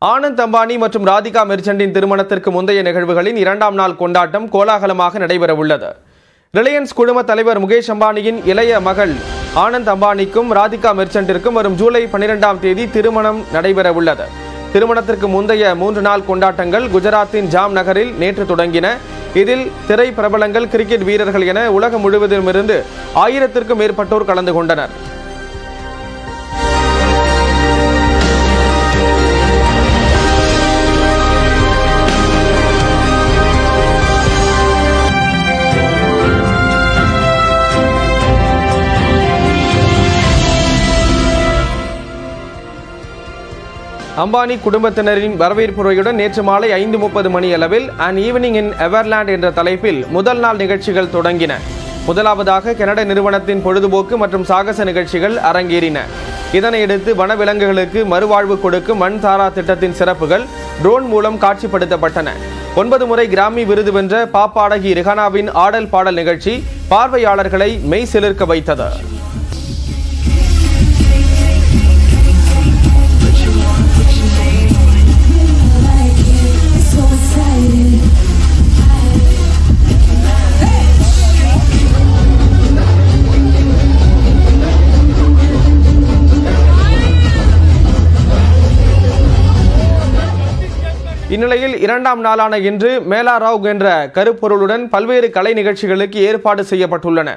ஆனந்த் அம்பானி மற்றும் ராதிகா மெர்ச்சண்டின் திருமணத்திற்கு முந்தைய நிகழ்வுகளின் இரண்டாம் நாள் கொண்டாட்டம் கோலாகலமாக நடைபெறவுள்ளது. ரிலையன்ஸ் குழும தலைவர் முகேஷ் அம்பானியின் இளைய மகள் ஆனந்த் அம்பானிக்கும் ராதிகா மெர்ச்சண்டிற்கும் வரும் ஜூலை 12ஆம் தேதி திருமணம் நடைபெறவுள்ளது. திருமணத்திற்கு முந்தைய 3 நாள் கொண்டாட்டங்கள் குஜராத்தின் ஜாம் நகரில் நேற்று தொடங்கின. இதில் திரை பிரபலங்கள், கிரிக்கெட் வீரர்கள் என உலகம் முழுவதிலுமிருந்து 1000க்கும் மேற்பட்டோர் கலந்து கொண்டனர். அம்பானி குடும்பத்தினரின் வரவேற்புரையுடன் நேற்று மாலை 5:30 மணி அளவில் அன் ஈவினிங் இன் எவர்லாண்ட் என்ற தலைப்பில் முதல் நாள் நிகழ்ச்சிகள் தொடங்கின. முதலாவதாக கனடா நிறுவனத்தின் பொழுதுபோக்கு மற்றும் சாகச நிகழ்ச்சிகள் அரங்கேறின. இதனையடுத்து வனவிலங்குகளுக்கு மறுவாழ்வு கொடுக்கும் மண் தாரா திட்டத்தின் சிறப்புகள் ட்ரோன் மூலம் காட்சிப்படுத்தப்பட்டன. 9 முறை கிராமி விருது வென்ற பாப்பாடகி ரிஹானாவின் ஆடல் பாடல் நிகழ்ச்சி பார்வையாளர்களை மெய் சிலிர்க்க வைத்தது. இந்நிலையில் இரண்டாம் நாளான இன்று மேலா ராவ் என்ற கருப்பொருளுடன் பல்வேறு கலை நிகழ்ச்சிகளுக்கு ஏற்பாடு செய்யப்பட்டுள்ளன.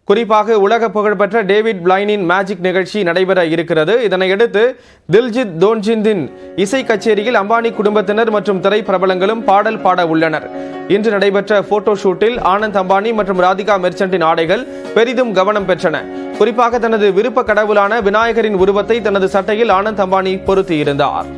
குறிப்பாக உலக புகழ்பெற்ற டேவிட் பிளைனின் மேஜிக் நிகழ்ச்சி நடைபெற இருக்கிறது. இதனையடுத்து தில்ஜித் தோன்ஜிந்தின் இசை கச்சேரியில் அம்பானி குடும்பத்தினர் மற்றும் திரை பிரபலங்களும் பாடல் பாட உள்ளனர். இன்று நடைபெற்ற போட்டோ ஷூட்டில் ஆனந்த் அம்பானி மற்றும் ராதிகா மெர்ச்சண்டின் ஆடைகள் பெரிதும் கவனம் பெற்றன. குறிப்பாக தனது விருப்ப கடவுளான விநாயகரின் உருவத்தை தனது சட்டையில் ஆனந்த் அம்பானி பொருத்தியிருந்தார்.